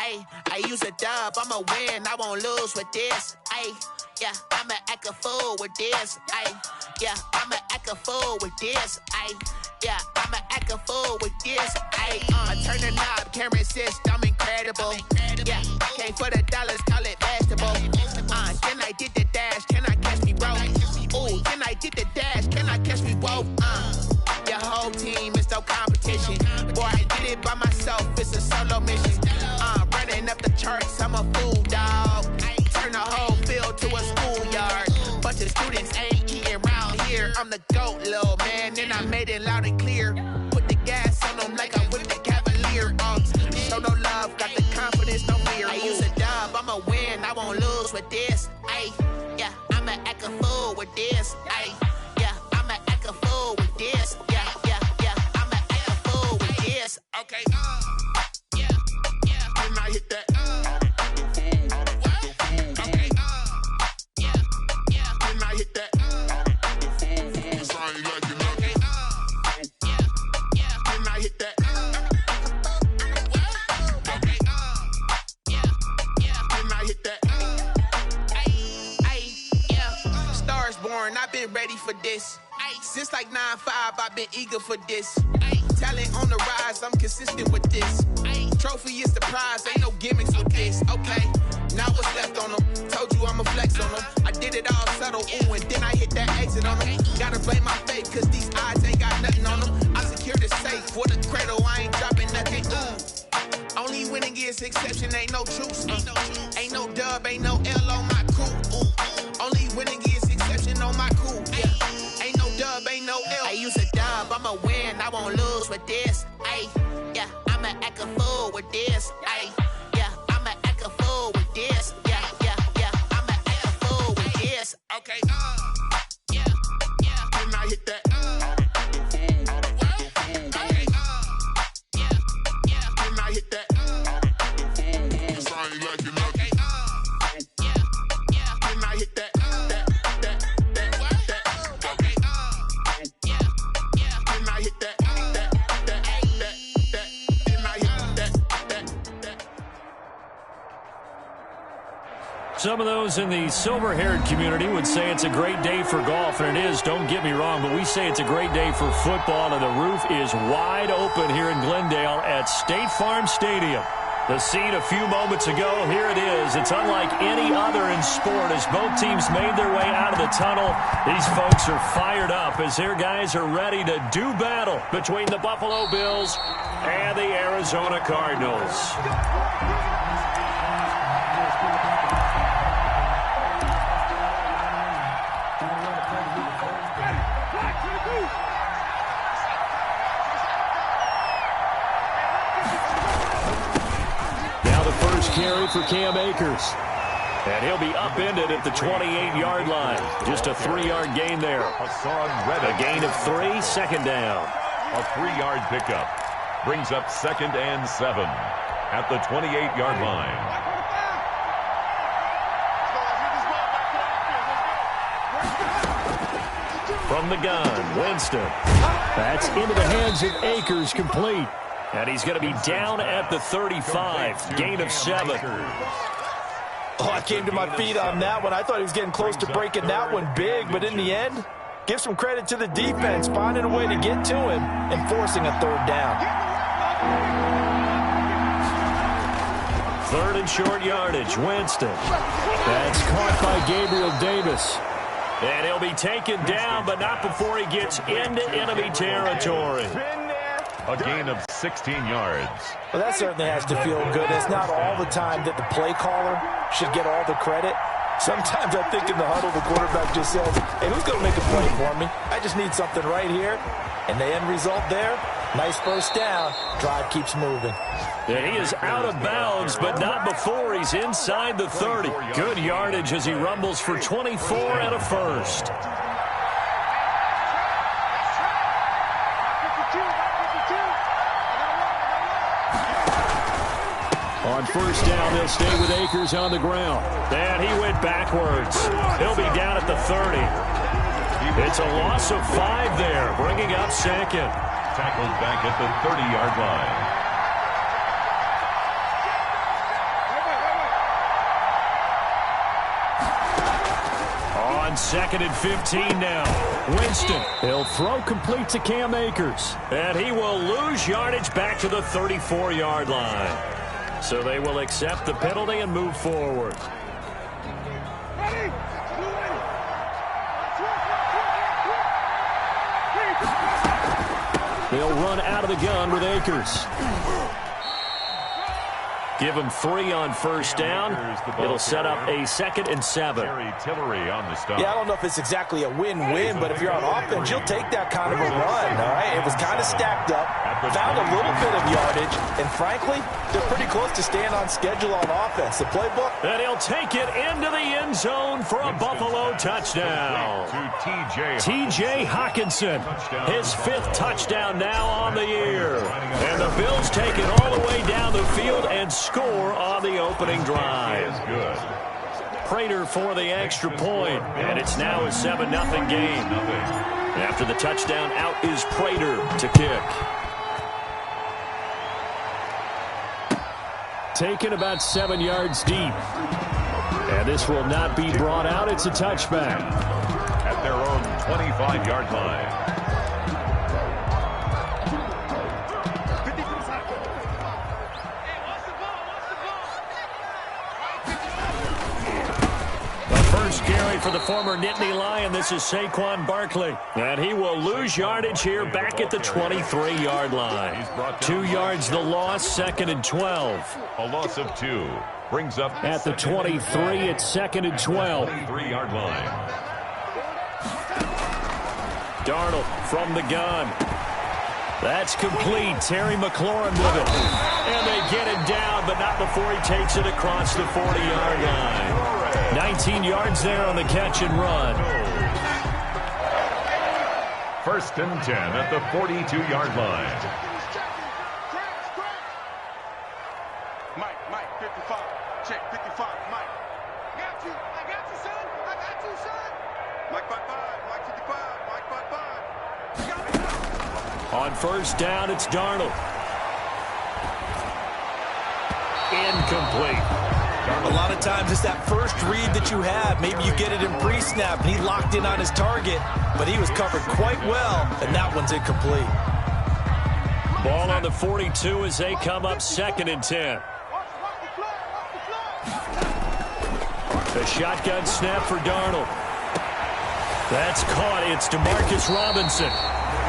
Ayy, I use a dub, I'ma win, I won't lose with this. Ayy, yeah, I'ma act a fool with this. Ayy, yeah, I'ma act a fool with this. Ayy, yeah, I'ma act a fool with this. Ayy, turn the knob, camera assist, I'm incredible. Yeah, came for the dollars, call it vegetable. Then I did the dash, can I catch me, bro? Ooh, then I did the dash, can I catch me, bro? Your whole team is no competition. Boy, I did it by myself, it's a solo mission. Running up the charts, I'm a fool, dog. Turn the whole field to a schoolyard. Bunch of students ain't eating round here. I'm the GOAT, little man, and I made it loud and clear. Put the gas on them like I'm with the Cavalier. Show no love, got the confidence, no fear. I use a dub, I'ma win, I won't lose with this. Ayy, yeah, I'ma act a fool with this. Ayy, yeah, I'ma act a fool with this. Yeah, yeah, yeah, I'ma act a fool with this. Okay, yeah, yeah, can I hit that? Okay, yeah, yeah, can I hit that? Cause I ain't like it. Okay, yeah, yeah, can I hit that? Okay, yeah, yeah, can I hit that? Yeah, Stars born, I've been ready for this. Since like 9-5, I've been eager for this. Talent on the rise, I'm consistent with this. Trophy is the prize, ain't no gimmicks with this. Okay, now what's left on them? Told you I'ma flex on them. I did it all subtle, ooh, and then I hit that exit on them. Gotta blame my faith, cause these odds ain't got nothing on them. I secure the safe for the cradle, I ain't dropping nothing, ooh. Only winning is exception, ain't no truce. Ain't no dub, ain't no L on my crew, ooh. Only winning is exception on my crew, yeah. Ain't no dub, ain't no L. I use a dub, I'ma win, I won't lose with this. Ayy, yeah, I'ma act a fool with this. Ayy, yeah, I'ma act a fool with this. Yeah, yeah, yeah, I'ma act a fool with this. Okay, yeah, yeah, can I hit that? Okay, yeah, yeah, can I hit that? Cause I ain't like it. Okay, yeah, yeah, can I hit that? Some of those in the silver-haired community would say it's a great day for golf, and it is, don't get me wrong, but we say it's a great day for football, and the roof is wide open here in Glendale at State Farm Stadium. The scene a few moments ago, here it is. It's unlike any other in sport as both teams made their way out of the tunnel. These folks are fired up as their guys are ready to do battle between the Buffalo Bills and the Arizona Cardinals. Carry for Cam Akers. And he'll be upended at the 28-yard line. Just a 3-yard gain there. A gain of 3, second down. A 3-yard pickup brings up 2nd and 7 at the 28-yard line. From the gun, Winston. That's into the hands of Akers, complete. And he's going to be down at the 35. Gain of 7. Oh, I came to my feet on that one. I thought he was getting close to breaking that one big, but in the end, give some credit to the defense, finding a way to get to him and forcing a 3rd down. 3rd and short yardage, Winston. That's caught by Gabriel Davis. And he'll be taken down, but not before he gets into enemy territory. A gain of 16 yards. Well, that certainly has to feel good. It's not all the time that the play caller should get all the credit. Sometimes I think in the huddle, the quarterback just says, hey, who's going to make a play for me? I just need something right here. And the end result there, nice 1st down. Drive keeps moving. And he is out of bounds, but not before he's inside the 30. Good yardage as he rumbles for 24 and a 1st. On 1st down, they'll stay with Akers on the ground. And he went backwards. He'll be down at the 30. It's a loss of 5 there, bringing up 2nd. Tackled back at the 30-yard line. on 2nd and 15 now. Winston, he'll throw complete to Cam Akers. And he will lose yardage back to the 34-yard line. So they will accept the penalty and move forward. They'll run out of the gun with Akers. Give him 3 on first down. It'll set up a 2nd and 7. Yeah, I don't know if it's exactly a win-win, but if you're on offense, you'll take that kind of a run, all right? It was kind of stacked up, found a little bit of yardage, and frankly, they're pretty close to staying on schedule on offense. The playbook. And he'll take it into the end zone for a Buffalo touchdown. T.J. Hockenson, his 5th touchdown now on the year. And the Bills take it all the way down the field and score on the opening drive. Prater for the extra point, and it's now a 7-0 game. After the touchdown, out is Prater to kick. Taken about 7 yards deep. And this will not be brought out. It's a touchback. At their own 25-yard line. Carry for the former Nittany Lion. This is Saquon Barkley. And he will lose yardage here back at the 23-yard line. 2 yards the loss, 2nd and 12. A loss of 2 brings up at the 23. It's 2nd and 12. 3-yard line. Darnold from the gun. That's complete. Terry McLaurin with it. And they get it down, but not before he takes it across the 40-yard line. 19 yards there on the catch and run. 1st and 10 at the 42-yard line. Mike, 55. Check, 55, Mike. I got you, son. Mike 55, Mike 55, Mike 55. On first down, it's Darnold. Incomplete. A lot of times it's that first read that you have. Maybe you get it in pre-snap, and he locked in on his target, but he was covered quite well, and that one's incomplete. Ball on the 42 as they come up 2nd and 10. The shotgun snap for Darnold. That's caught. It's Demarcus Robinson.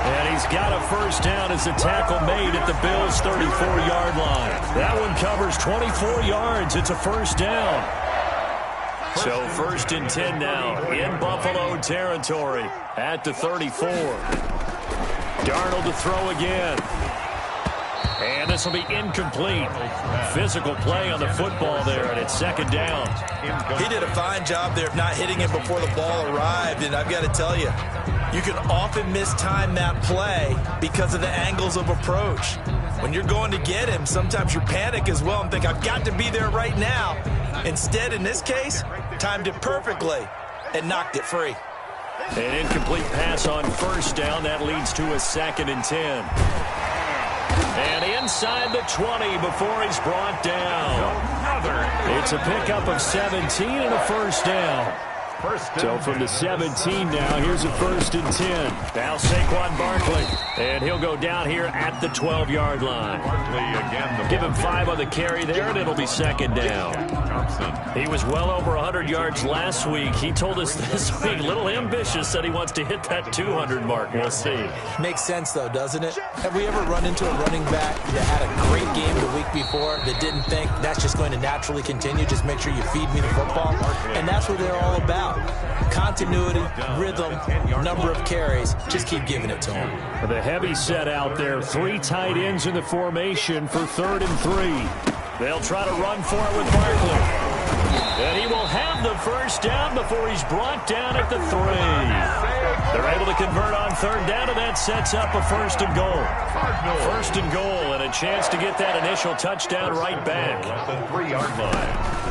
And he's got a first down as the tackle made at the Bills' 34-yard line. That one covers 24 yards. It's a first down. So 1st and 10 now in Buffalo territory at the 34. Darnold to throw again. And this will be incomplete. Physical play on the football there, and it's 2nd down. He did a fine job there of not hitting him before the ball arrived, and I've got to tell you, you can often mistime that play because of the angles of approach. When you're going to get him, sometimes you panic as well and think, I've got to be there right now. Instead, in this case, timed it perfectly and knocked it free. An incomplete pass on first down. That leads to a 2nd and 10. And inside the 20 before he's brought down. It's a pickup of 17 and a first down. So from the 17 now, here's a 1st and 10. Now Saquon Barkley. And he'll go down here at the 12-yard line. Give him 5 on the carry there, and it'll be 2nd down. He was well over 100 yards last week. He told us this week, a little ambitious, said he wants to hit that 200 mark. We'll see. Makes sense, though, doesn't it? Have we ever run into a running back that had a great game the week before that didn't think that's just going to naturally continue? Just make sure you feed me the football. And that's what they're all about. Continuity, rhythm, number of carries. Just keep giving it to him. The heavy set out there. 3 tight ends in the formation for 3rd and 3. They'll try to run for it with Barkley. And he will have the first down before he's brought down at the 3. They're able to convert on 3rd down, and that sets up a 1st and goal. 1st and goal, and a chance to get that initial touchdown right back. The 3-yard line.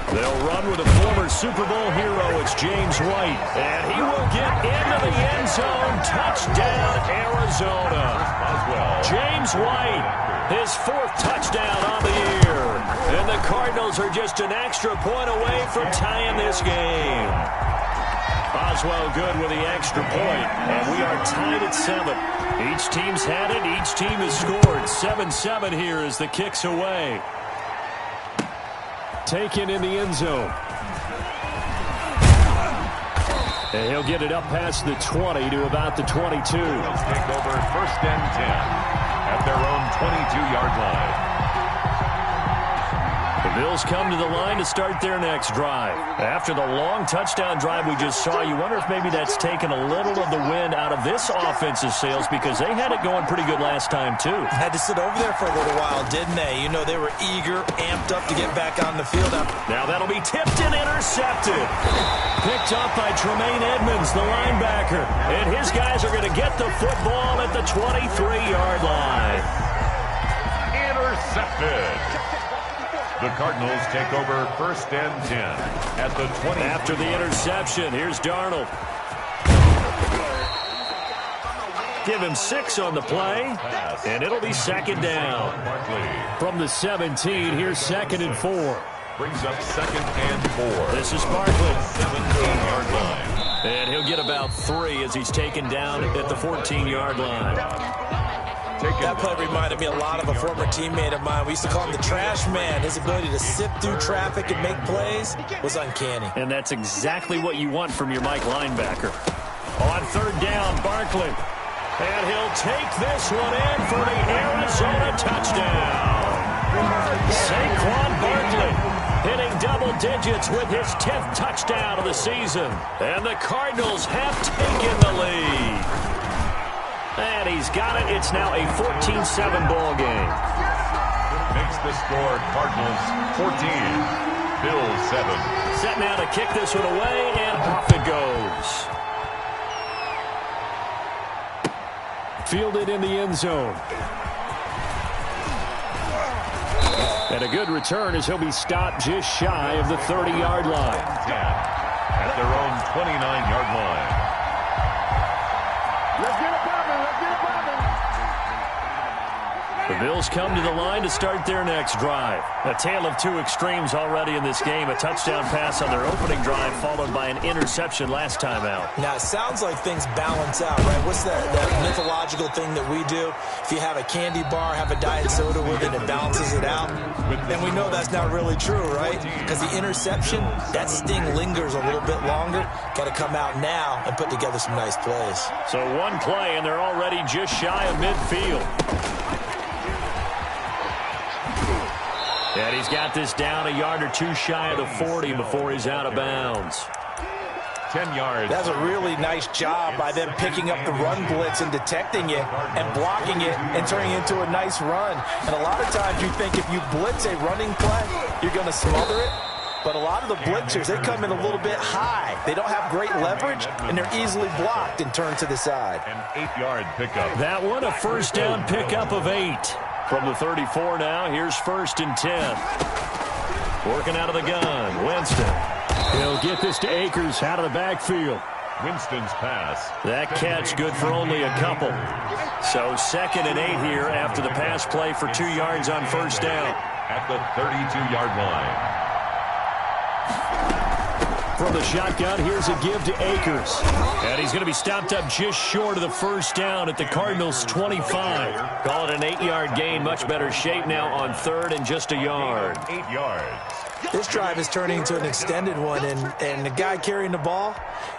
They'll run with a former Super Bowl hero. It's James White. And he will get into the end zone. Touchdown, Arizona. James White, his 4th touchdown on the year. And the Cardinals are just an extra point away from tying this game. Boswell good with the extra point, and we are tied at 7. Each team's had it. Each team has scored. 7-7 here as the kick's away. Taken in the end zone. And he'll get it up past the 20 to about the 22. They'll take over 1st and 10 at their own 22-yard line. The Bills come to the line to start their next drive. After the long touchdown drive we just saw, you wonder if maybe that's taken a little of the wind out of this offense's sails because they had it going pretty good last time, too. Had to sit over there for a little while, didn't they? You know, they were eager, amped up to get back on the field. Now that'll be tipped and intercepted. Picked up by Tremaine Edmonds, the linebacker. And his guys are going to get the football at the 23-yard line. Intercepted. The Cardinals take over 1st and 10 at the 20. After the interception, here's Darnold. Give him 6 on the play, and it'll be 2nd down. From the 17, here's 2nd and 4. Brings up 2nd and 4. This is Barkley. 17-yard line. And he'll get about 3 as he's taken down at the 14-yard line. That play reminded me a lot of a former teammate of mine. We used to call him the trash man. His ability to sift through traffic and make plays was uncanny. And that's exactly what you want from your Mike linebacker. On 3rd down, Barkley. And he'll take this one in for the Arizona touchdown. Saquon Barkley hitting double digits with his 10th touchdown of the season. And the Cardinals have taken the lead. And he's got it. It's now a 14-7 ball game. Makes the score Cardinals 14, Bills 7. Set now to kick this one away, and off it goes. Fielded in the end zone. And a good return as he'll be stopped just shy of the 30-yard line. 10 at their own 29-yard line. The Bills come to the line to start their next drive. A tale of two extremes already in this game. A touchdown pass on their opening drive followed by an interception last time out. Now, it sounds like things balance out, right? What's that mythological thing that we do? If you have a candy bar, have a diet soda with it, it balances it out. And we know that's not really true, right? Because the interception, that sting lingers a little bit longer. Got to come out now and put together some nice plays. So one play, and they're already just shy of midfield. And he's got this down a yard or two shy of the 40 before he's out of bounds. 10 yards. That's a really nice job by them picking up the run blitz and detecting it and blocking it and turning it into a nice run. And a lot of times you think if you blitz a running play, you're going to smother it. But a lot of the blitzers, they come in a little bit high. They don't have great leverage, and they're easily blocked and turned to the side. An 8-yard pickup. That one, a first down pickup of 8. From the 34 now, here's 1st and 10. Working out of the gun, Winston. He'll get this to Akers out of the backfield. Winston's pass. That catch good for only a couple. So 2nd and 8 here after the pass play for 2 yards on first down. At the 32-yard line. From the shotgun, here's a give to Akers. And he's going to be stopped up just short of the first down at the Cardinals' 25. Call it an 8-yard gain. Much better shape now on 3rd and just a yard. 8 yards. This drive is turning into an extended one, and the guy carrying the ball,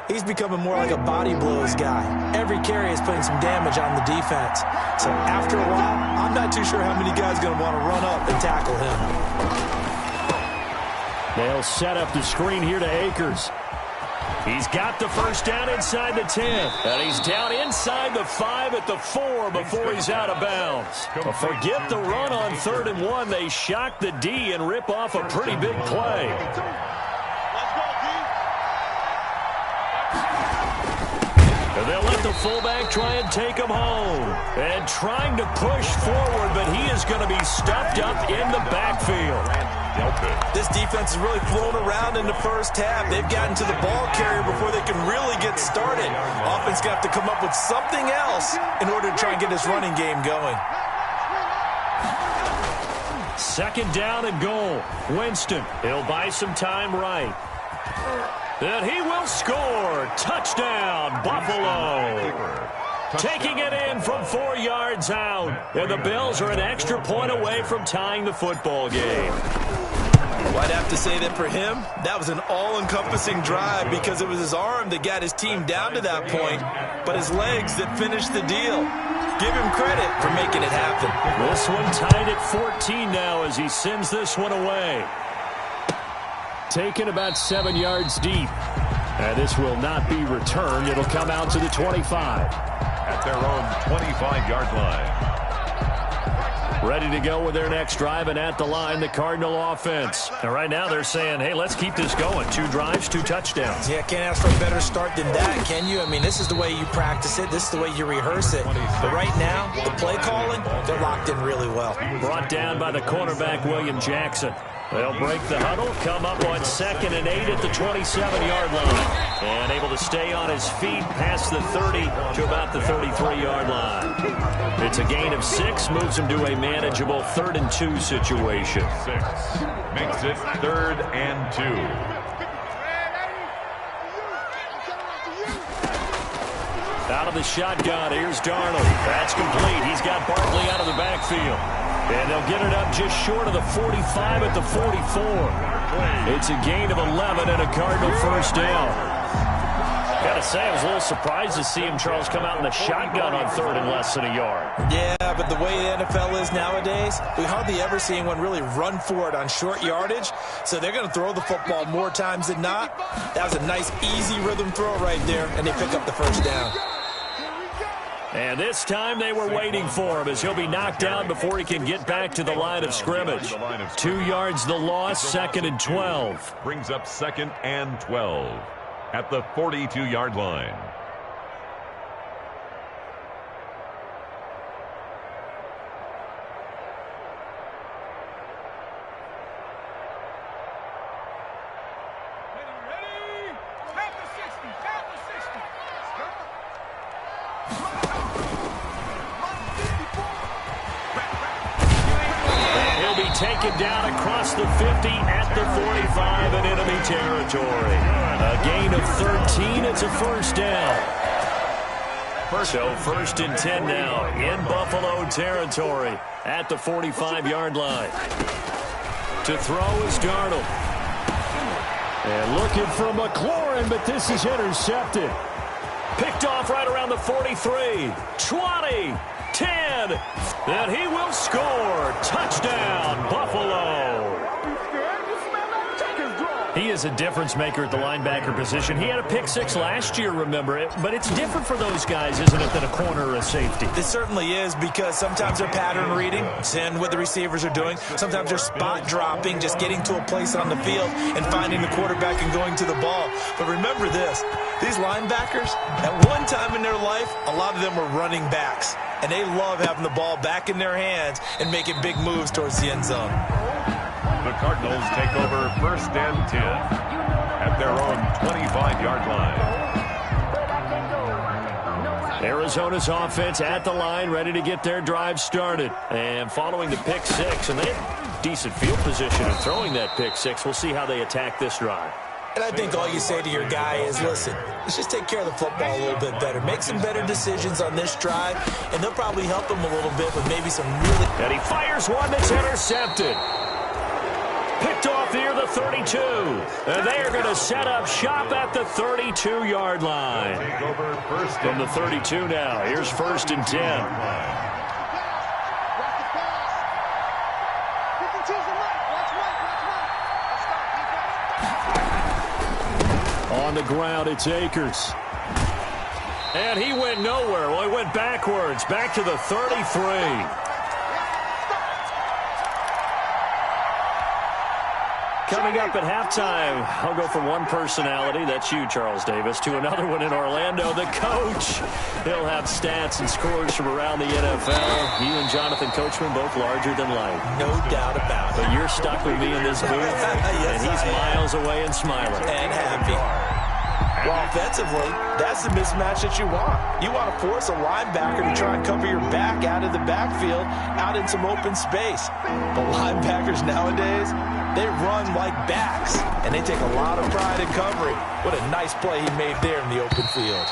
he's becoming more like a body blows guy. Every carry is putting some damage on the defense. So after a while, I'm not too sure how many guys are going to want to run up and tackle him. They'll set up the screen here to Akers. He's got the first down inside the 10. And he's down inside the 5 at the 4 before he's out of bounds. But forget the run on 3rd and 1. They shock the D and rip off a pretty big play. And they'll let the fullback try and take him home. And trying to push forward, but he is going to be stuffed up in the backfield. This defense is really thrown around in the first half. They've gotten to the ball carrier before they can really get started. Offense got to come up with something else in order to try and get this running game going. 2nd down and goal. Winston, he'll buy some time right. And he will score. Touchdown, Buffalo. Taking it in from 4 yards out. And the Bills are an extra point away from tying the football game. Well, I'd have to say that for him, that was an all-encompassing drive because it was his arm that got his team down to that point, but his legs that finished the deal. Give him credit for making it happen. This one tied at 14 now as he sends this one away. Taken about 7 yards deep. And this will not be returned. It'll come out to the 25. At their own 25-yard line. Ready to go with their next drive, and at the line, the Cardinal offense. And right now they're saying, hey, let's keep this going. 2 drives, 2 touchdowns. Yeah, can't ask for a better start than that, can you? I mean, this is the way you practice it. This is the way you rehearse it. But right now, the play calling, they're locked in really well. Brought down by the cornerback, William Jackson. They'll break the huddle, come up on 2nd and 8 at the 27-yard line. And able to stay on his feet past the 30 to about the 33-yard line. It's a gain of 6, moves him to a manageable 3rd and 2 situation. 6 makes it 3rd and 2. Out of the shotgun, here's Darnold. That's complete. He's got Barkley out of the backfield. And they'll get it up just short of the 45 at the 44. It's a gain of 11 and a Cardinal first down. Got to say, I was a little surprised to see him, Charles, come out in the shotgun on 3rd and less than a yard. Yeah, but the way the NFL is nowadays, we hardly ever see anyone really run for it on short yardage. So they're going to throw the football more times than not. That was a nice, easy rhythm throw right there, and they pick up the first down. And this time they were waiting for him as he'll be knocked down before he can get back to the line of scrimmage. 2 yards the loss, 2nd and 12. Brings up 2nd and 12 at the 42-yard line. Taken down across the 50 at the 45 in enemy territory. A gain of 13. It's a first down. So 1st and 10 now in Buffalo territory at the 45-yard line. To throw is Darnold. And looking for McLaurin, but this is intercepted. Picked off right around the 43. 20. 10, and he will score. Touchdown, Buffalo. He is a difference maker at the linebacker position. He had a pick 6 last year, remember it, but it's different for those guys, isn't it, than a corner or a safety? It certainly is, because sometimes they're pattern reading, seeing what the receivers are doing. Sometimes they're spot dropping, just getting to a place on the field and finding the quarterback and going to the ball. But remember this, these linebackers, at one time in their life, a lot of them were running backs. And they love having the ball back in their hands and making big moves towards the end zone. The Cardinals take over 1st and 10 at their own 25-yard line. Arizona's offense at the line, ready to get their drive started. And following the pick 6, and they have decent field position in throwing that pick 6. We'll see how they attack this drive. And I think all you say to your guy is, listen, let's just take care of the football a little bit better. Make some better decisions on this drive, and they'll probably help him a little bit with maybe some really... And he fires one that's intercepted. Picked off near the 32. And they are going to set up shop at the 32-yard line. From the 32 now, here's 1st and 10. On the ground, it's Akers. And he went nowhere. Well, he went backwards, back to the 33. Coming up at halftime, I'll go from one personality, that's you, Charles Davis, to another one in Orlando, the coach. He'll have stats and scores from around the NFL. You and Jonathan Coachman, both larger than life. No doubt about it. But you're stuck with me in this booth, yes, and he's miles away and smiling. And happy. Well, offensively, that's the mismatch that you want. You want to force a linebacker to try and cover your back out of the backfield, out in some open space. But linebackers nowadays, They run like backs, and they take a lot of pride in covering. What a nice play he made there in the open field.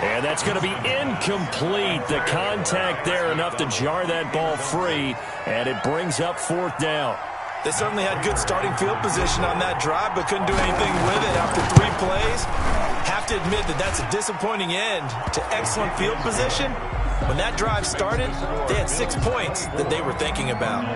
And that's going to be incomplete. The contact there enough to jar that ball free, and it brings up 4th down. They certainly had good starting field position on that drive, but couldn't do anything with it after 3 plays. Have to admit that that's a disappointing end to excellent field position. When that drive started, they had 6 points that they were thinking about.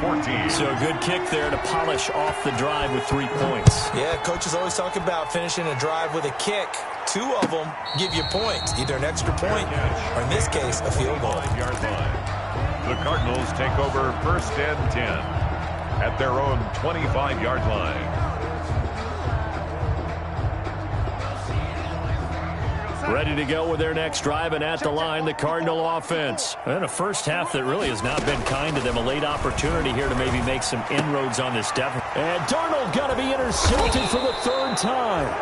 14. So a good kick there to polish off the drive with 3 points. Yeah, coaches always talk about finishing a drive with a kick. 2 of them give you points, either an extra point or, in this case, a field goal. The Cardinals take over 1st and 10 at their own 25-yard line. Ready to go with their next drive, and at the line, the Cardinal offense. And a first half that really has not been kind to them. A late opportunity here to maybe make some inroads on this deficit. And Darnold going to be intercepted for the 3rd time.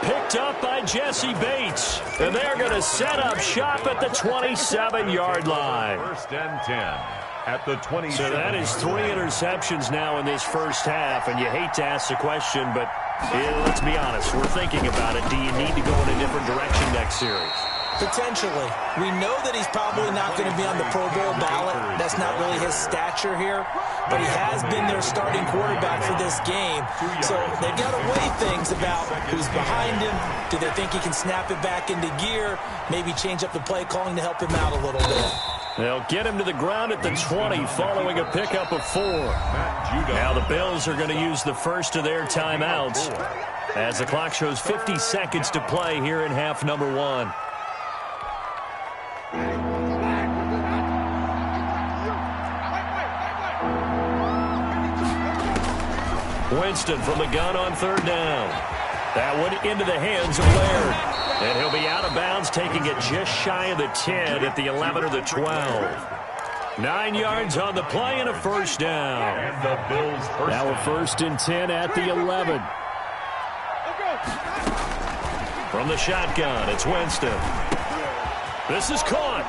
Picked up by Jesse Bates. And they're going to set up shop at the 27-yard line. 1st and 10 at the 27. So that is 3 interceptions now in this first half, and you hate to ask the question, but let's be honest, we're thinking about it. Do you need to go in a different direction next series? Potentially. We know that he's probably not going to be on the Pro Bowl ballot. That's not really his stature here, but he has been their starting quarterback for this game. So they've got to weigh things about who's behind him. Do they think he can snap it back into gear? Maybe change up the play calling to help him out a little bit. They'll get him to the ground at the 20 following a pickup of 4. Now the Bills are going to use the first of their timeouts as the clock shows 50 seconds to play here in half number 1. Winston from the gun on 3rd down. That one into the hands of Laird. And he'll be out of bounds, taking it just shy of the 10 at the 11 or the 12. 9 yards on the play and a first down. And the Bills first now a down. 1st and 10 at the 11. From the shotgun, it's Winston. This is caught.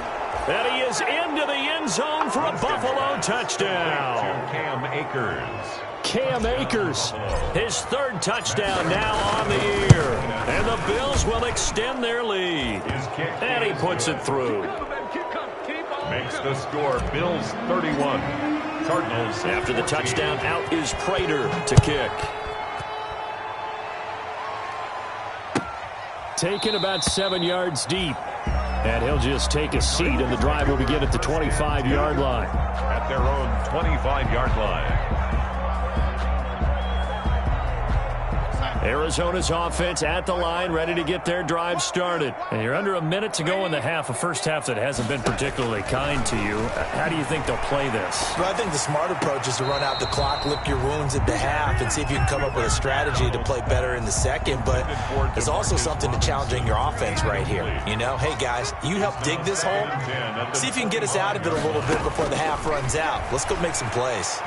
And he is into the end zone for a Buffalo touchdown. Cam Akers. Cam Akers, his 3rd touchdown now on the year. And the Bills will extend their lead. And he puts it through. Makes the score Bills 31. Cardinals. After the touchdown, out is Prater to kick. Taken about 7 yards deep. And he'll just take a seat, and the drive will begin at the 25-yard line. At their own 25-yard line. Arizona's offense at the line, ready to get their drive started. And you're under a minute to go in the half, a first half that hasn't been particularly kind to you. How do you think they'll play this? Well, I think the smart approach is to run out the clock, lick your wounds at the half, and see if you can come up with a strategy to play better in the second. But there's also something to challenging your offense right here. You know, hey, guys, you help dig this hole. See if you can get us out of it a little bit before the half runs out. Let's go make some plays.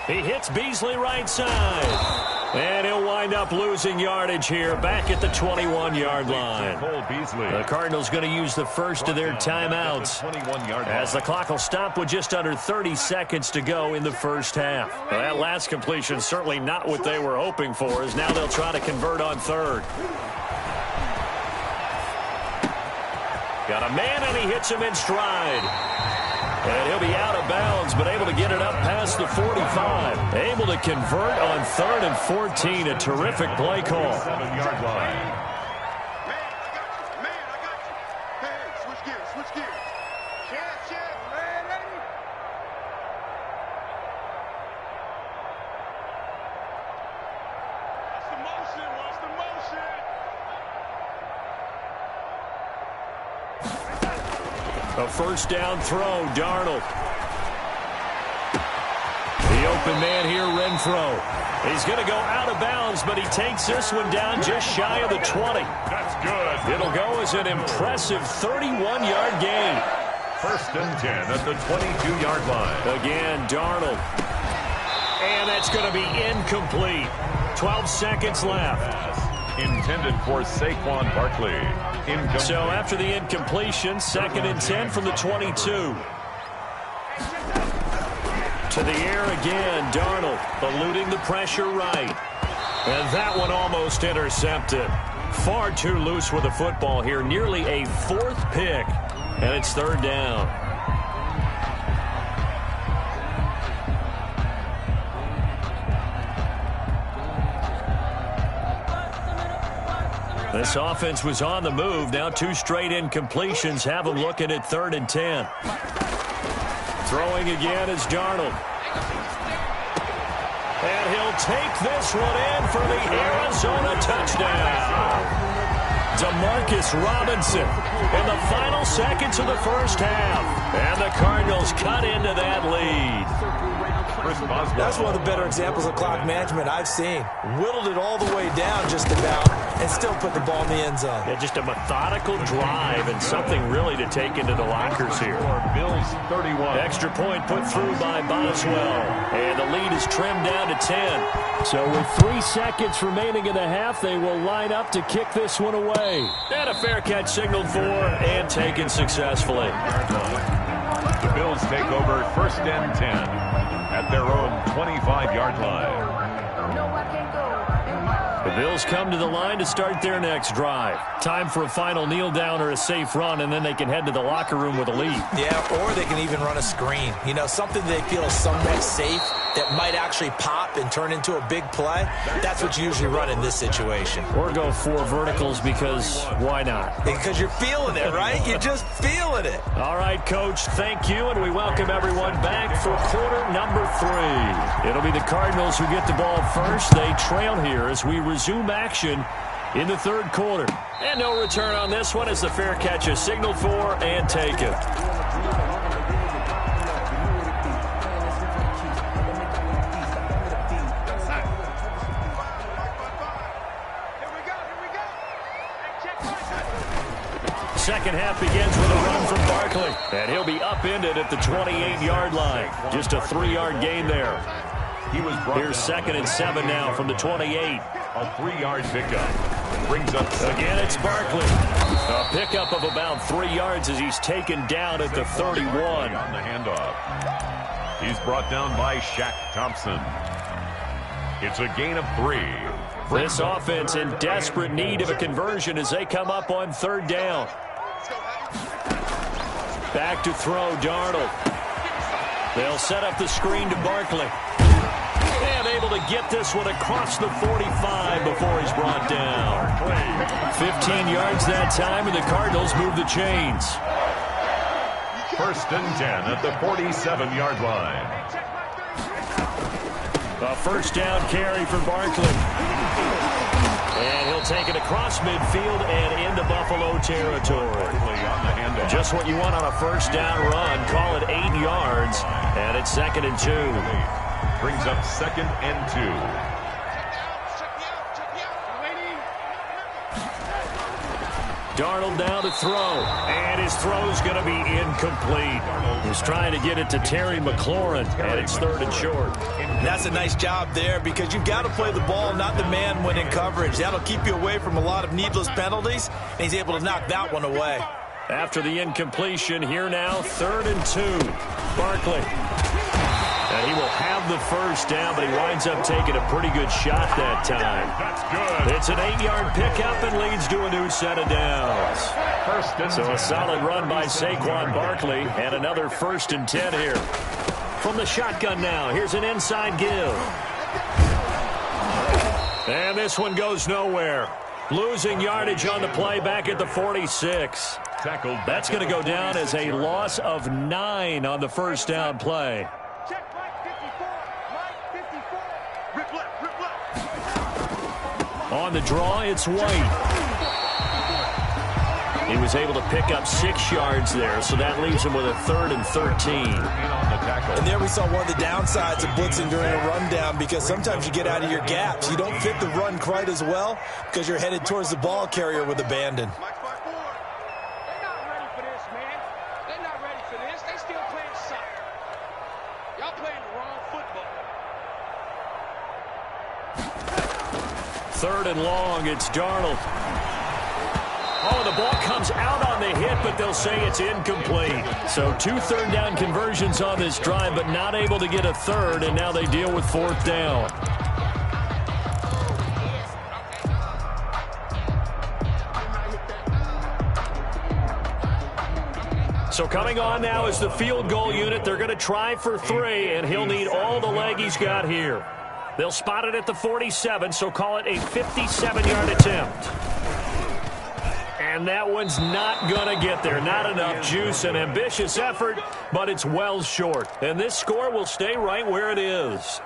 He hits Beasley right side. And he'll wind up losing yardage here back at the 21-yard line. The Cardinals going to use the first of their timeouts as the clock will stop with just under 30 seconds to go in the first half. Well, that last completion certainly not what they were hoping for, as now they'll try to convert on 3rd. Got a man, and he hits him in stride. And he'll be out of bounds, but able to get it up past the 45. Able to convert on 3rd and 14. A terrific play call. 7-yard line. Man, I got you. Hey, switch gears. Check, ready? Watch the motion. A first down throw, Darnold. The open man here, Renfro. He's going to go out of bounds, but he takes this one down just shy of the 20. That's good. It'll go as an impressive 31-yard gain. 1st and 10 at the 22-yard line. Again, Darnold. And that's going to be incomplete. 12 seconds left. Intended for Saquon Barkley. Incomplete. So after the incompletion, 2nd and 10 from the 22. To the air again, Darnold eluding the pressure right. And that one almost intercepted. Far too loose with the football here. Nearly a fourth pick. And it's third down. This offense was on the move. Now 2 straight incompletions have them looking at 3rd and 10. Throwing again is Darnold. And he'll take this one in for the Arizona touchdown. Demarcus Robinson in the final seconds of the first half. And the Cardinals cut into that lead. That's one of the better examples of clock management I've seen. Whittled it all the way down just about and still put the ball in the end zone. Yeah, just a methodical drive and something really to take into the lockers here. Bills 31. Extra point put through by Boswell. And the lead is trimmed down to 10. So with 3 seconds remaining in the half, they will line up to kick this one away. And a fair catch signaled for and taken successfully. The Bills take over 1st and 10 at their own 25-yard line. The Bills come to the line to start their next drive. Time for a final kneel down or a safe run, and then they can head to the locker room with a lead. Yeah, or they can even run a screen. You know, something they feel is somewhat safe that might actually pop and turn into a big play. That's what you usually run in this situation. Or go 4 verticals because why not? Because you're feeling it, right? You're just feeling it. All right, Coach, thank you, and we welcome everyone back for quarter number 3. It'll be the Cardinals who get the ball first. They trail here as we resume action in the 3rd quarter. And no return on this one as the fair catch is signaled for and taken. Second half begins with a run from Barkley. And he'll be upended at the 28-yard line. Just a 3-yard gain there. Here's 2nd and 7 now from the 28. A 3-yard pickup. Brings up again, it's Barkley. A pickup of about 3 yards as he's taken down at the 31. On the handoff. He's brought down by Shaq Thompson. It's a gain of 3. This offense in desperate need of a conversion as they come up on 3rd down. Back to throw, Darnold. They'll set up the screen to Barkley. And able to get this one across the 45 before he's brought down. 15 yards that time, and the Cardinals move the chains. 1st and 10 at the 47-yard line. A 1st down carry for Barkley. And he'll take it across midfield and into Buffalo territory. Just what you want on a 1st down run. Call it 8 yards. And it's 2nd and 2. Brings up 2nd and 2. Darnold down to throw. And his throw's going to be incomplete. He's trying to get it to Terry McLaurin. And it's 3rd and short. That's a nice job there because you've got to play the ball, not the man when in coverage. That'll keep you away from a lot of needless penalties. And he's able to knock that one away. After the incompletion, here now, 3rd and 2. Barkley. And he will have the 1st down, but he winds up taking a pretty good shot that time. That's good. It's an 8-yard pickup and leads to a new set of downs. 1st and 10. So a solid run by Saquon Barkley and another 1st and 10 here. From the shotgun now, here's an inside give. And this one goes nowhere. Losing yardage on the play back at the 46. Tackled. That's going to go down as a loss of 9 on the 1st down play. Check Mike 54. Mike 54. Rip left, rip left. On the draw, it's White. He was able to pick up 6 yards there, so that leaves him with a 3rd and 13. And there we saw one of the downsides of blitzing during a rundown because sometimes you get out of your gaps. You don't fit the run quite as well because you're headed towards the ball carrier with abandon. Mike 54. They're not ready for this, man. They're not ready for this. They still playing soccer. Y'all playing the wrong football. 3rd and long, it's Darnold. Oh, the ball comes out on the hit, but they'll say it's incomplete. So 2 third-down conversions on this drive, but not able to get a third, and now they deal with 4th down. So coming on now is the field goal unit. They're going to try for 3, and he'll need all the leg he's got here. They'll spot it at the 47, so call it a 57-yard attempt. And that one's not going to get there. Not enough juice. An ambitious effort, but it's well short. And this score will stay right where it is.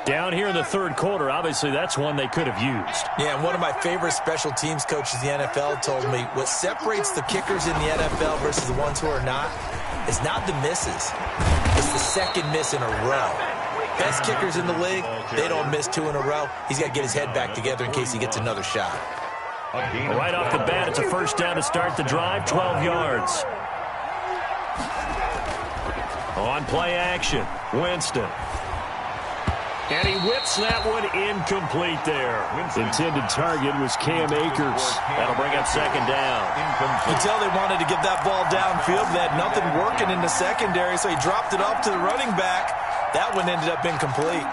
Down here in the 3rd quarter, obviously that's one they could have used. Yeah, and one of my favorite special teams coaches in the NFL told me what separates the kickers in the NFL versus the ones who are not is not the misses. It's the second miss in a row. Best kickers in the league, they don't miss 2 in a row. He's got to get his head back together in case he gets another shot. Right off the bat, it's a 1st down to start the drive, 12 yards. On play action, Winston. And he whips that one incomplete there. Intended target was Cam Akers. That'll bring up 2nd down. You can tell they wanted to get that ball downfield. They had nothing working in the secondary, so he dropped it off to the running back. That one ended up incomplete.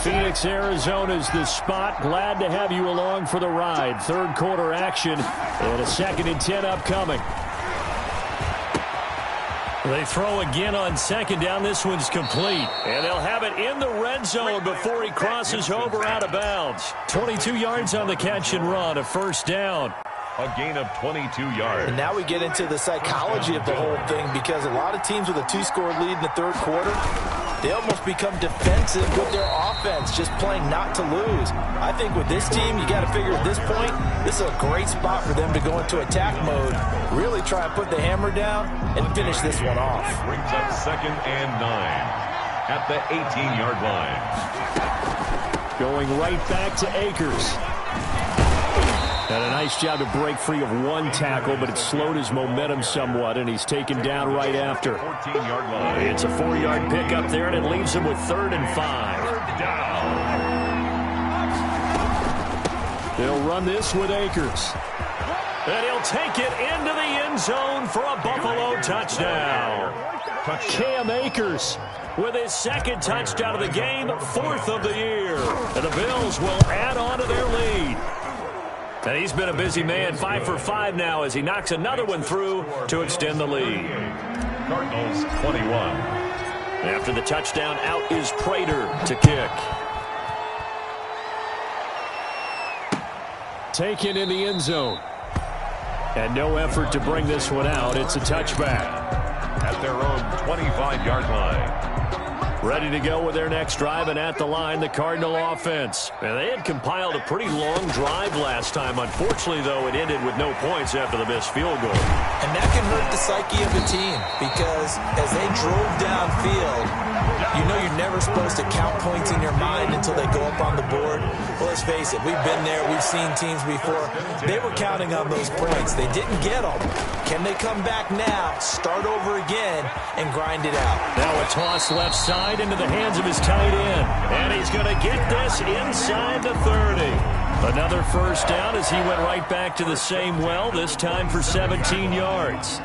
Phoenix, Arizona's the spot. Glad to have you along for the ride. 3rd quarter action and a 2nd and 10 upcoming. They throw again on 2nd down. This one's complete. And they'll have it in the red zone before he crosses over out of bounds. 22 yards on the catch and run, a 1st down. A gain of 22 yards. And now we get into the psychology of the whole thing, because a lot of teams with a 2-score lead in the 3rd quarter, they almost become defensive with their offense, just playing not to lose. I think with this team, you got to figure at this point, this is a great spot for them to go into attack mode, really try and put the hammer down and finish this one off. Brings up 2nd and 9 at the 18-yard line. Going right back to Akers. And a nice job to break free of 1 tackle, but it slowed his momentum somewhat, and he's taken down right after. 14-yard line. It's a 4-yard pickup there, and it leaves him with 3rd and 5. Down. They'll run this with Akers. And he'll take it into the end zone for a Buffalo touchdown. Cam Akers with his 2nd touchdown of the game, 4th of the year. And the Bills will add on to their lead. And he's been a busy man, 5 for 5 now as he knocks another one through to extend the lead. Cardinals 21. After the touchdown, out is Prater to kick. Taken in the end zone. And no effort to bring this one out. It's a touchback. At their own 25-yard line. Ready to go with their next drive, and at the line, the Cardinal offense. And they had compiled a pretty long drive last time. Unfortunately, though, it ended with no points after the missed field goal. And that can hurt the psyche of the team, because as they drove downfield, you know you're never supposed to count points in your mind until they go up on the board. Well, let's face it, we've been there, we've seen teams before. They were counting on those points. They didn't get them. Can they come back now, start over again, and grind it out? Now a toss left side into the hands of his tight end. And he's going to get this inside the 30. Another 1st down as he went right back to the same well, this time for 17 yards.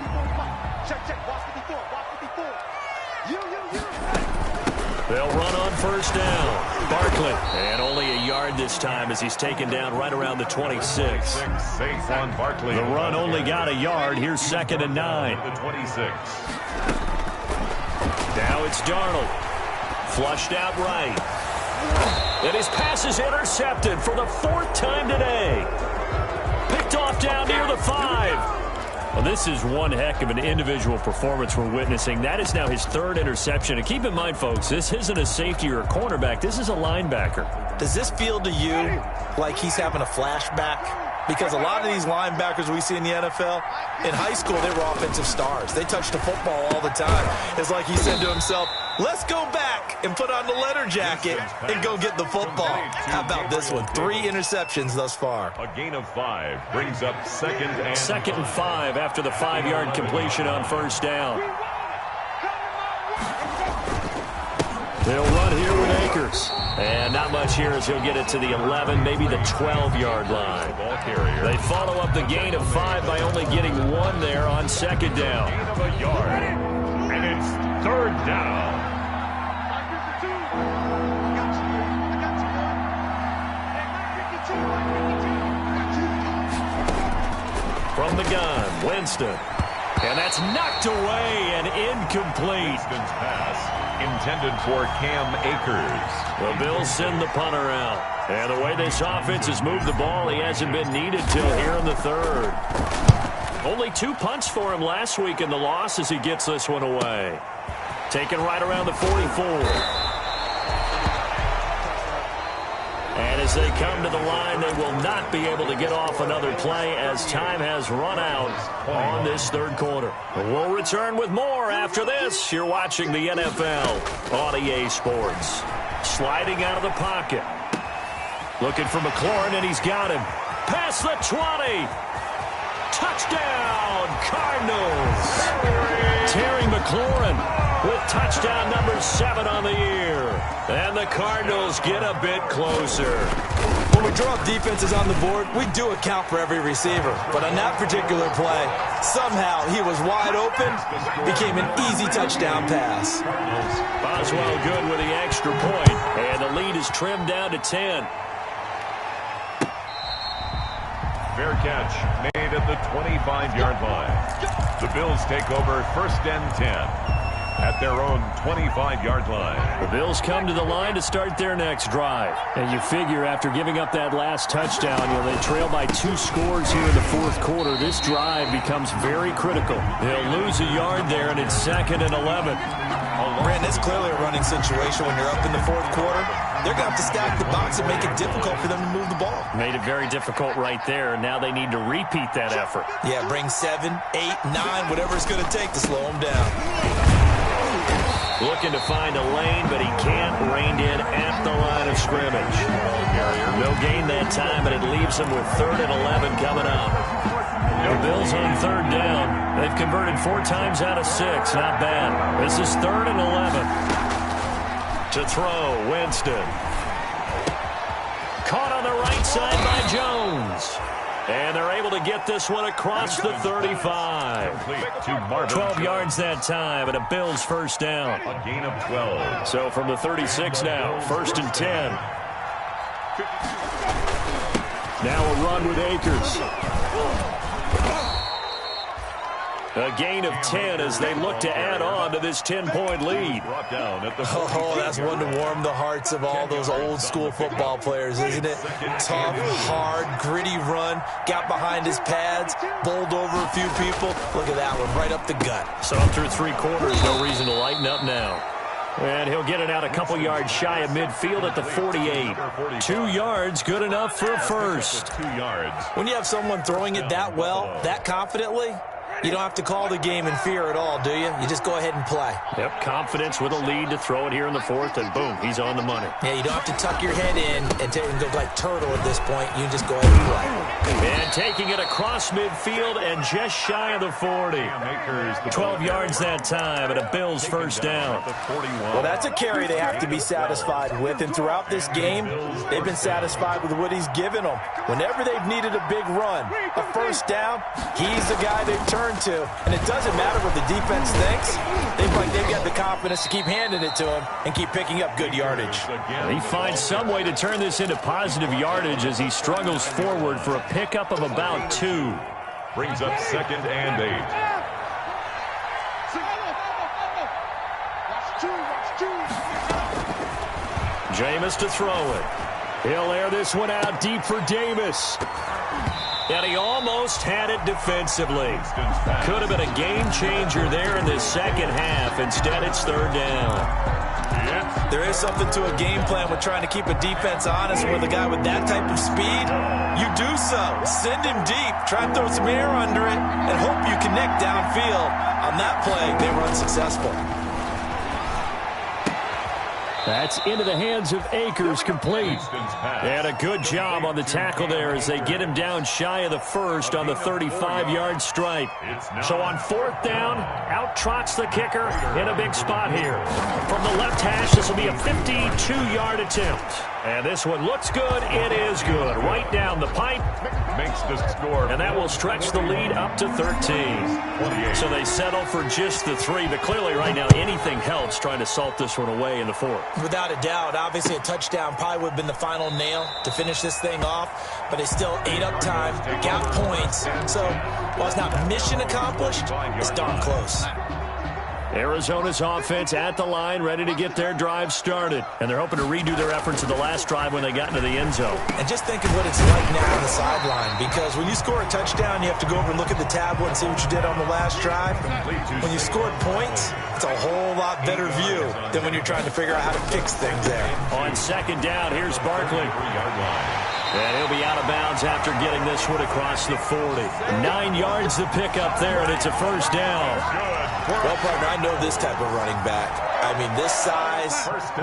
They'll run on 1st down. Barkley, and only a yard this time as he's taken down right around the 26. Safe on Barkley. The run only got a yard. Here's 2nd and 9. The 26. Now it's Darnold. Flushed out right. And his pass is intercepted for the 4th time today. Picked off down near the 5. Well, this is one heck of an individual performance we're witnessing. That is now his 3rd interception. And keep in mind, folks, this isn't a safety or a cornerback. This is a linebacker. Does this feel to you like he's having a flashback? Because a lot of these linebackers we see in the NFL, in high school, they were offensive stars. They touched the football all the time. It's like he said to himself, let's go back and put on the leather jacket and go get the football. How about this one? 3 interceptions thus far. A gain of 5 brings up 2nd and 2nd and 5 after the 5-yard completion on 1st down. They'll run here with Akers. And not much here as he'll get it to the 11, maybe the 12-yard line. They follow up the gain of 5 by only getting 1 there on second down. Gain of a yard. And it's third down. From the gun, Winston. And that's knocked away and incomplete. Winston's pass intended for Cam Akers. The Bills send the punter out. And the way this offense has moved the ball, he hasn't been needed till here in the third. Only 2 punts for him last week in the loss as he gets this one away. Taken right around the 44. And as they come to the line, they will not be able to get off another play as time has run out on this third quarter. We'll return with more after this. You're watching the NFL on EA Sports. Sliding out of the pocket. Looking for McLaurin, and he's got him. Past the 20. Touchdown, Cardinals. Terry McLaurin with touchdown number 7 on the year. And the Cardinals get a bit closer. When we draw up defenses on the board, we do account for every receiver. But on that particular play, somehow he was wide open, became an easy touchdown pass. Boswell good with the extra point, and the lead is trimmed down to 10. Fair catch made at the 25-yard line. The Bills take over first and 10 at their own 25-yard line. The Bills come to the line to start their next drive. And you figure after giving up that last touchdown, they trail by 2 scores here in the fourth quarter. This drive becomes very critical. They'll lose a yard there, and it's 2nd and 11. Brandon, it's clearly a running situation when you're up in the fourth quarter. They're going to have to stack the box and make it difficult for them to move the ball. Made it very difficult right there. Now they need to repeat that effort. Yeah, bring 7, 8, 9, whatever it's going to take to slow them down. Looking to find a lane, but he can't. Reined in at the line of scrimmage. No gain that time, but it leaves him with 3rd and 11 coming up. The Bills on 3rd down. They've converted 4 times out of 6. Not bad. This is 3rd and 11. To throw, Winston. Caught on the right side by Jones. And they're able to get this one across the 35. 12 yards that time, and a Bills first down. A gain of 12. So from the 36 now, 1st and 10. Now a run with Akers. A gain of 10 as they look to add on to this 10-point lead. Oh, that's one to warm the hearts of all those old-school football players, isn't it? Tough, hard, gritty run, got behind his pads, bowled over a few people. Look at that one, right up the gut. So through 3 quarters, no reason to lighten up now. And he'll get it out a couple yards shy of midfield at the 48. 2 yards, good enough for a first. 2 yards. When you have someone throwing it that well, that confidently, you don't have to call the game in fear at all, do you? You just go ahead and play. Yep, confidence with a lead to throw it here in the 4th, and boom, he's on the money. Yeah, you don't have to tuck your head in and go like turtle at this point. You just go ahead and play. And taking it across midfield and just shy of the 40. 12 yards that time, and a Bills first down. Well, that's a carry they have to be satisfied with, and throughout this game, they've been satisfied with what he's given them. Whenever they've needed a big run, a first down, he's the guy they've turned to, and it doesn't matter what the defense thinks. They've got the confidence to keep handing it to him and keep picking up good yardage. He finds some way to turn this into positive yardage as he struggles forward for a pickup of about 2. Brings up 2nd and 8. Jameis to throw it. He'll air this one out deep for Davis. And he almost had it defensively. Could have been a game changer there in the second half. Instead, it's 3rd down. There is something to a game plan with trying to keep a defense honest with a guy with that type of speed. You do so. Send him deep. Try and throw some air under it and hope you connect downfield. On that play, they were unsuccessful. That's into the hands of Akers, complete. And a good job on the tackle there as they get him down shy of the first on the 35-yard stripe. So on 4th down, out trots the kicker in a big spot here. From the left hash, this will be a 52-yard attempt. And this one looks good. It is good. Right down the pipe. Makes the score. And that will stretch the lead up to 13. So they settle for just the 3. But clearly right now anything helps trying to salt this one away in the 4th. Without a doubt, obviously a touchdown probably would have been the final nail to finish this thing off. But they still ate up time, got points. So while it's not mission accomplished, it's darn close. Arizona's offense at the line, ready to get their drive started. And they're hoping to redo their efforts of the last drive when they got into the end zone. And just think of what it's like now on the sideline, because when you score a touchdown, you have to go over and look at the tablet and see what you did on the last drive. When you scored points, it's a whole lot better view than when you're trying to figure out how to fix things there. On 2nd down, here's Barkley. And he'll be out of bounds after getting this one across the 40. 9 yards to pick up there, and it's a 1st down. Well, partner, I know this type of running back. I mean, this size,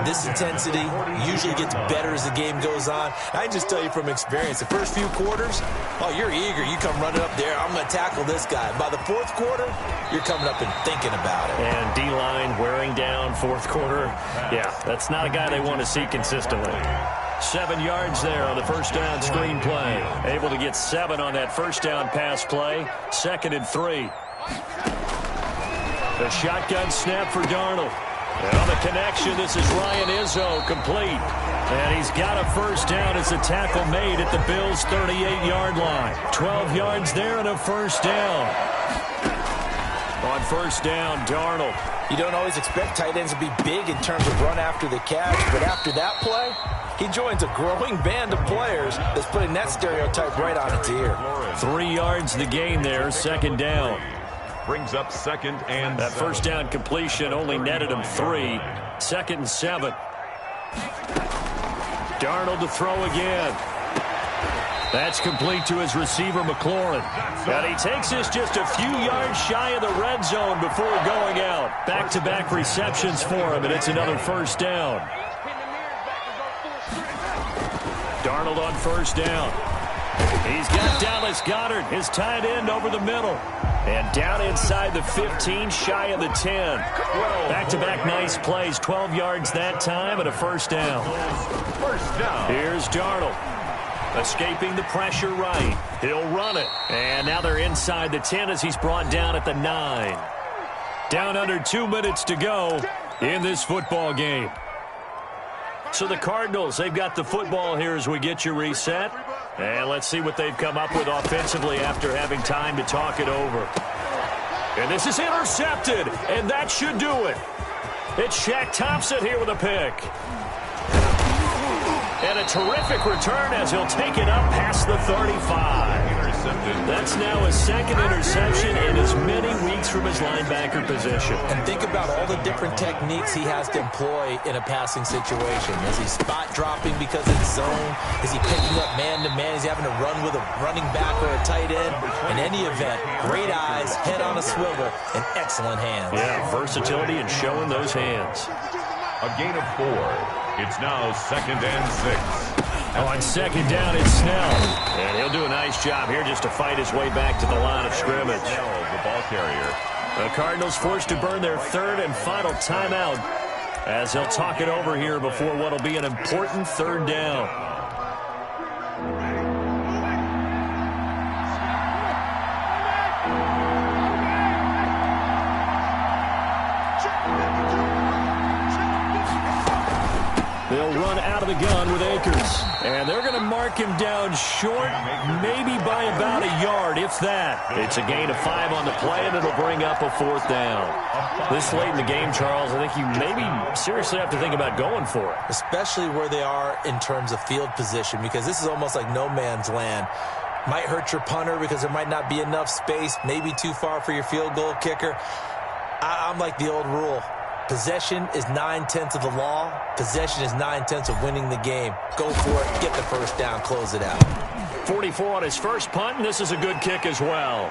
this intensity usually gets better as the game goes on. I can just tell you from experience, the first few quarters, oh, you're eager. You come running up there, I'm going to tackle this guy. By the 4th quarter, you're coming up and thinking about it. And D-line wearing down 4th quarter. Yeah, that's not a guy they want to see consistently. 7 yards there on the 1st down screen play. Able to get 7 on that 1st down pass play. 2nd and 3. The shotgun snap for Darnold. And on the connection, this is Ryan Izzo, complete. And he's got a 1st down as the tackle made at the Bills' 38-yard line. 12 yards there and a 1st down. On 1st down, Darnold. You don't always expect tight ends to be big in terms of run after the catch, but after that play, he joins a growing band of players that's putting that stereotype right on its ear. 3 yards the gain there, 2nd down. Brings up 2nd and that 1st down completion only netted him 3. 2nd and 7. Darnold to throw again. That's complete to his receiver, McLaurin. And he takes this just a few yards shy of the red zone before going out. Back-to-back receptions for him, and it's another 1st down. Darnold on 1st down. He's got Dallas Goedert, his tight end, over the middle. And down inside the 15, shy of the 10. Back-to-back nice plays, 12 yards that time and a 1st down. 1st down. Here's Darnold. Escaping the pressure right. He'll run it. And now they're inside the 10 as he's brought down at the 9. Down under 2 minutes to go in this football game. So the Cardinals, they've got the football here as we get you reset. And let's see what they've come up with offensively after having time to talk it over. And this is intercepted, and that should do it. It's Shaq Thompson here with a pick. And a terrific return as he'll take it up past the 35. That's now his 2nd interception in as many weeks from his linebacker position. And think about all the different techniques he has to employ in a passing situation. Is he spot dropping because it's zone? Is he picking up man-to-man? Is he having to run with a running back or a tight end? In any event, great eyes, head on a swivel, and excellent hands. Yeah, versatility and showing those hands. A gain of 4. It's now 2nd and 6. On 2nd down, it's Snell. And he'll do a nice job here just to fight his way back to the line of scrimmage. The ball carrier. The Cardinals forced to burn their 3rd and final timeout as they'll talk it over here before what will be an important 3rd down. They'll run out of the gun with Akers. And they're going to mark him down short, maybe by about a yard, if that. It's a gain of 5 on the play, and it'll bring up a 4th down. This late in the game, Charles, I think you maybe seriously have to think about going for it. Especially where they are in terms of field position, because this is almost like no man's land. Might hurt your punter because there might not be enough space, maybe too far for your field goal kicker. I'm like the old rule. Possession is 9/10 of the law. Possession is 9/10 of winning the game. Go for it. Get the 1st down. Close it out. 44 on his first punt, and this is a good kick as well.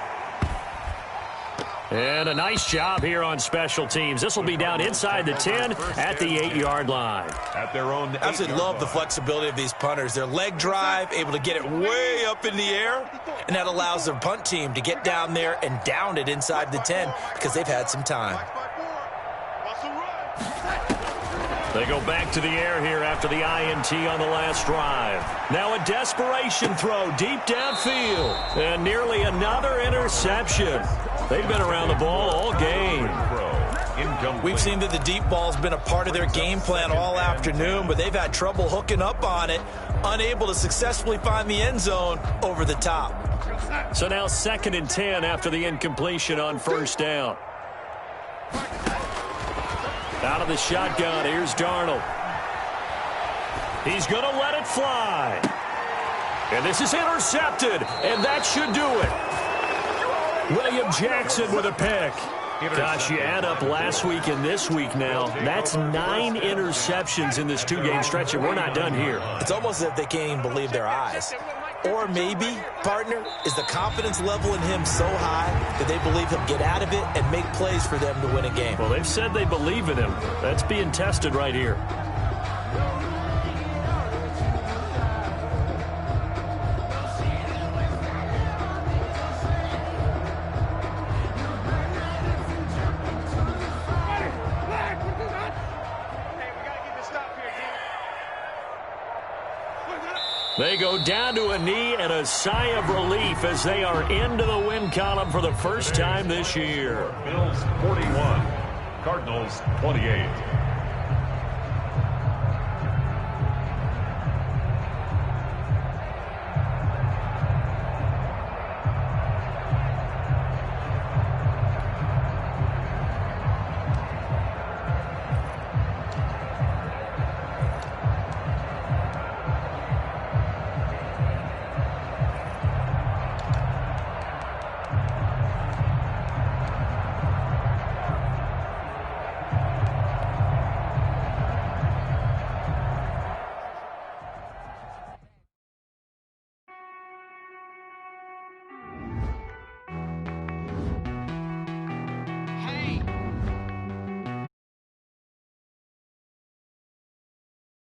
And a nice job here on special teams. This will be down inside the 10 at the 8-yard line. At their own I absolutely love the flexibility of these punters. Their leg drive, able to get it way up in the air, and that allows their punt team to get down there and down it inside the 10 because they've had some time. They go back to the air here after the INT on the last drive. Now a desperation throw deep downfield. And nearly another interception. They've been around the ball all game. We've seen that the deep ball's been a part of their game plan all afternoon, but they've had trouble hooking up on it, unable to successfully find the end zone over the top. So now 2nd and 10 after the incompletion on first down. Out of the shotgun, here's Darnold. He's going to let it fly. And this is intercepted, and that should do it. William Jackson with a pick. Gosh, you add up last week and this week now. That's 9 interceptions in this 2-game stretch, and we're not done here. It's almost as if they can't even believe their eyes. Or maybe, partner, is the confidence level in him so high that they believe he'll get out of it and make plays for them to win a game. Well, they've said they believe in him. That's being tested right here. They go down to a knee and a sigh of relief as they are into the win column for the first time this year. Bills 41, Cardinals 28.